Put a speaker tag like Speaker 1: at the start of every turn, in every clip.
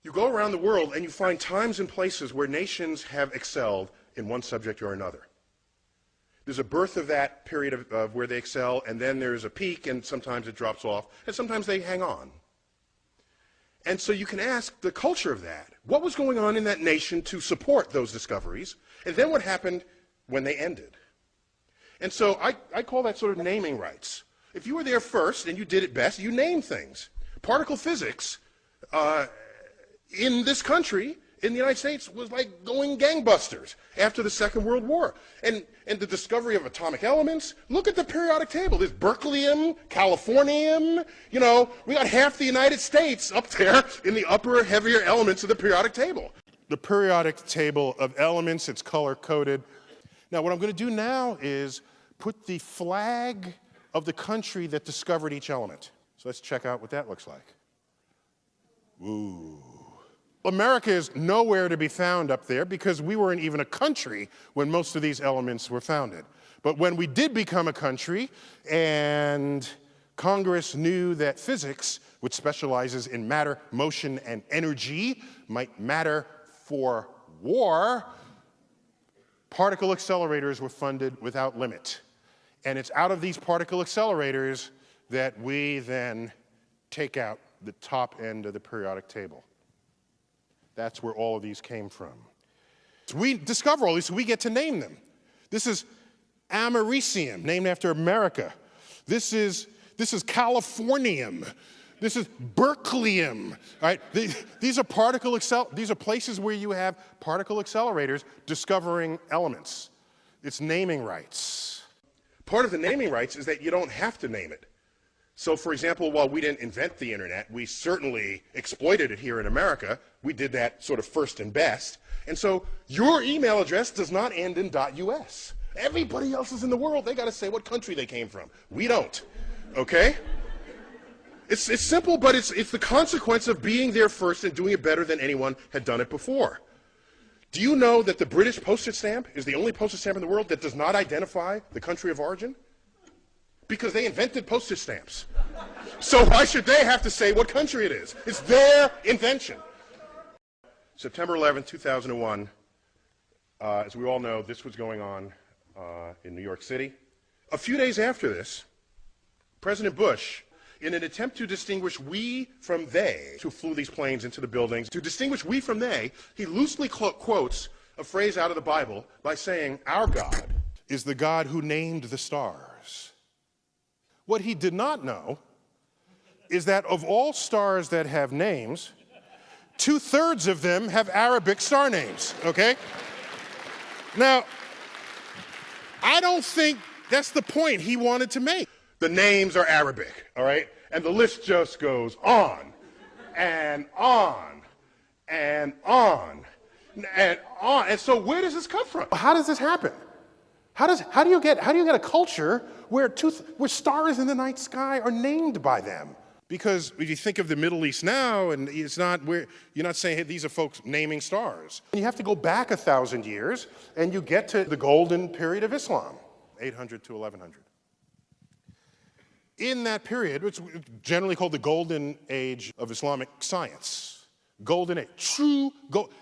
Speaker 1: You go around the world and you find times and places where nations have excelled in one subject or another. There's a birth of that period of where they excel, and then there's a peak, and sometimes it drops off, and sometimes they hang on. And so you can ask the culture of that. What was going on in that nation to support those discoveries, and then what happened when they ended? And so I call that sort of naming rights. If you were there first and you did it best, you name things. Particle physics in this country, in the United States, was like going gangbusters after the Second World War. And the discovery of atomic elements, look at the periodic table. There's berkelium, californium, you know, we got half the United States up there in the upper, heavier elements of the periodic table. The periodic table of elements, it's color-coded. Now, what I'm going to do now is put the flag of the country that discovered each element. So let's check out what that looks like. Ooh. America is nowhere to be found up there because we weren't even a country when most of these elements were founded. But when we did become a country and Congress knew that physics, which specializes in matter, motion, and energy, might matter for war, particle accelerators were funded without limit. And it's out of these particle accelerators that we then take out the top end of the periodic table. That's where all of these came from. So we discover all these, so we get to name them. This is americium, named after America. This is californium. This is berkelium. Right? These are places where you have particle accelerators discovering elements. It's naming rights. Part of the naming rights is that you don't have to name it. So, for example, while we didn't invent the internet, we certainly exploited it here in America. We did that sort of first and best. And so your email address does not end in .us. Everybody else is in the world, they got to say what country they came from. We don't. Okay? It's simple, but it's the consequence of being there first and doing it better than anyone had done it before. Do you know that the British postage stamp is the only postage stamp in the world that does not identify the country of origin? Because they invented postage stamps. So why should they have to say what country it is? It's their invention. September 11, 2001, as we all know, this was going on in New York City. A few days after this, President Bush, in an attempt to distinguish we from they, who flew these planes into the buildings, to distinguish we from they, he loosely quotes a phrase out of the Bible by saying, "Our God is the God who named the stars." What he did not know is that of all stars that have names, 2/3 of them have Arabic star names, okay? Now, I don't think that's the point he wanted to make. The names are Arabic, all right? And the list just goes on and on and on and on. And so where does this come from? How does this happen? How do you get a culture where stars in the night sky are named by them? Because if you think of the Middle East now, and it's not where you're not saying, hey, these are folks naming stars. And you have to go back 1,000 years, and you get to the golden period of Islam, 800 to 1100. In that period, it's generally called the golden age of Islamic science. Golden age.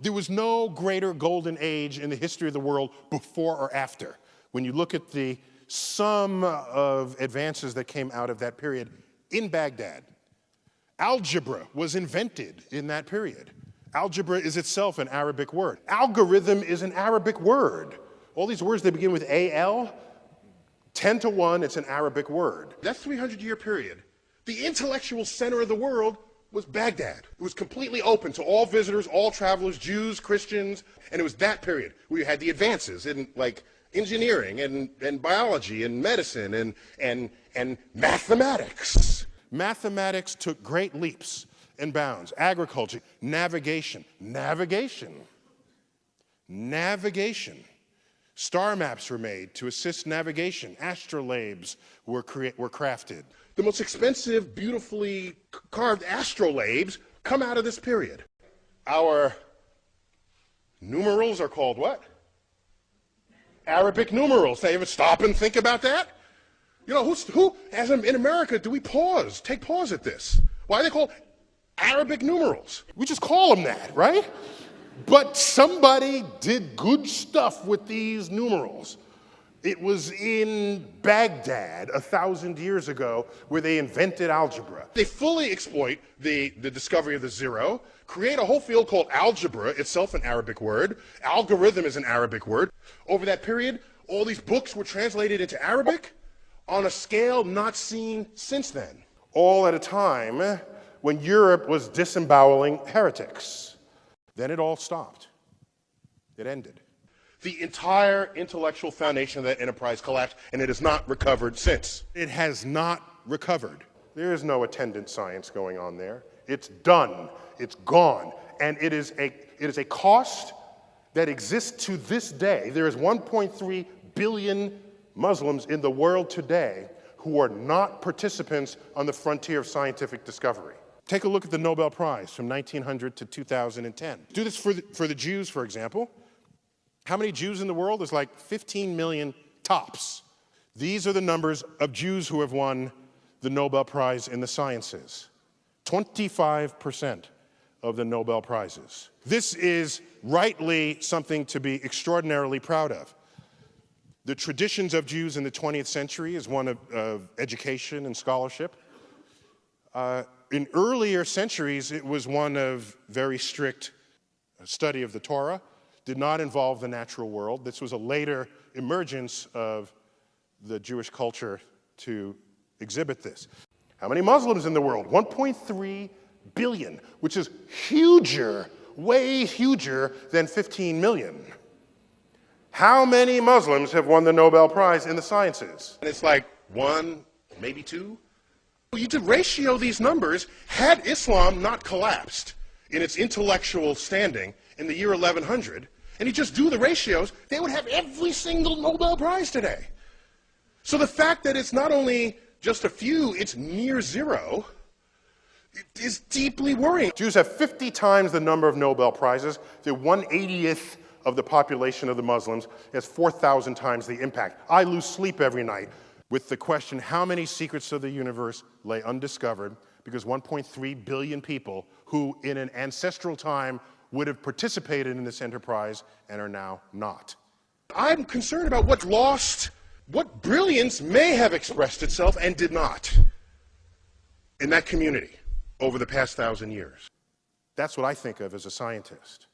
Speaker 1: There was no greater golden age in the history of the world before or after. When you look at the sum of advances that came out of that period in Baghdad, algebra was invented in that period. Algebra is itself an Arabic word. Algorithm is an Arabic word. All these words, they begin with AL. 10 to 1, it's an Arabic word. That 300-year period, the intellectual center of the world was Baghdad. It was completely open to all visitors, all travelers, Jews, Christians, and it was that period where you had the advances in, like, engineering and biology and medicine and mathematics. Mathematics took great leaps and bounds. Agriculture, navigation. Star maps were made to assist navigation. Astrolabes were crafted. The most expensive, beautifully carved astrolabes come out of this period. Our numerals are called what? Arabic numerals. They ever stop and think about that? You know, who, as in America, do we take pause at this? Why are they called Arabic numerals. We just call them that, right? But somebody did good stuff with these numerals. It was in Baghdad 1,000 years ago where they invented algebra. They fully exploit the discovery of the zero, create a whole field called algebra, itself an Arabic word. Algorithm is an Arabic word. Over that period, all these books were translated into Arabic on a scale not seen since then. All at a time when Europe was disemboweling heretics. Then it all stopped. It ended. The entire intellectual foundation of that enterprise collapsed, and it has not recovered since. It has not recovered. There is no attendant science going on there. It's done. It's gone. And it is a cost that exists to this day. There is 1.3 billion Muslims in the world today who are not participants on the frontier of scientific discovery. Take a look at the Nobel Prize from 1900 to 2010. Do this for the Jews, for example. How many Jews in the world? There's like 15 million tops. These are the numbers of Jews who have won the Nobel Prize in the sciences. 25% of the Nobel Prizes. This is rightly something to be extraordinarily proud of. The traditions of Jews in the 20th century is one of education and scholarship. In earlier centuries, it was one of very strict study of the Torah. Did not involve the natural world. This was a later emergence of the Jewish culture to exhibit this. How many Muslims in the world? 1.3 billion, which is huger, way huger than 15 million. How many Muslims have won the Nobel Prize in the sciences? And it's like 1, maybe 2. You to ratio these numbers, had Islam not collapsed in its intellectual standing in the year 1100, and you just do the ratios, they would have every single Nobel Prize today. So the fact that it's not only just a few, it's near zero, is deeply worrying. Jews have 50 times the number of Nobel Prizes. They're 1/80th of the population of the Muslims. It has 4,000 times the impact. I lose sleep every night with the question, how many secrets of the universe lay undiscovered? Because 1.3 billion people who in an ancestral time would have participated in this enterprise and are now not. I'm concerned about what lost, what brilliance may have expressed itself and did not in that community over the past 1,000 years. That's what I think of as a scientist.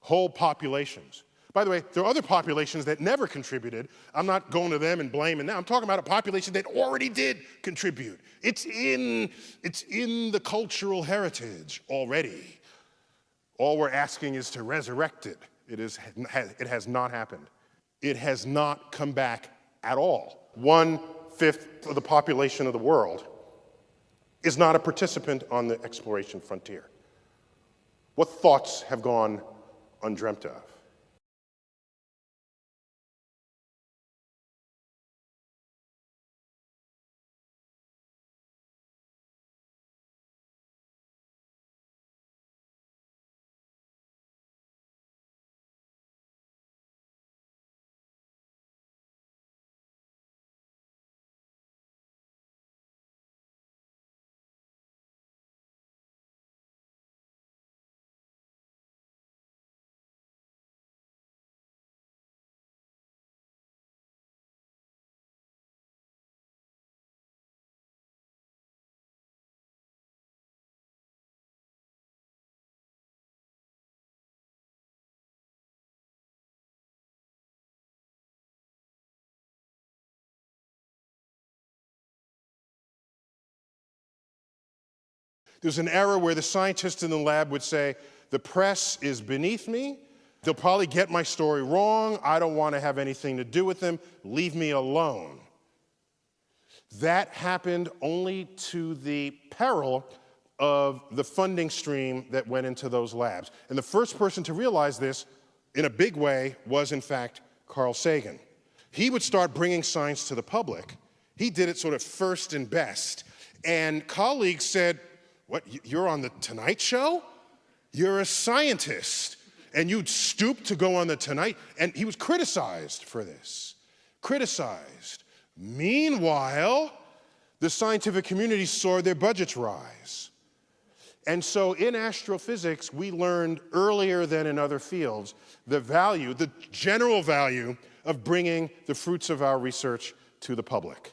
Speaker 1: Whole populations. By the way, there are other populations that never contributed. I'm not going to them and blaming them. I'm talking about a population that already did contribute. It's in the cultural heritage already. All we're asking is to resurrect it. It has not happened. It has not come back at all. 1/5 of the population of the world is not a participant on the exploration frontier. What thoughts have gone undreamt of? There's an era where the scientist in the lab would say, the press is beneath me, they'll probably get my story wrong, I don't want to have anything to do with them, leave me alone. That happened only to the peril of the funding stream that went into those labs. And the first person to realize this in a big way was, in fact, Carl Sagan. He would start bringing science to the public. He did it sort of first and best. And colleagues said, what, you're on the Tonight Show? You're a scientist, and you'd stoop to go on the Tonight? And he was criticized for this, criticized. Meanwhile, the scientific community saw their budgets rise. And so in astrophysics, we learned earlier than in other fields the value, the general value of bringing the fruits of our research to the public.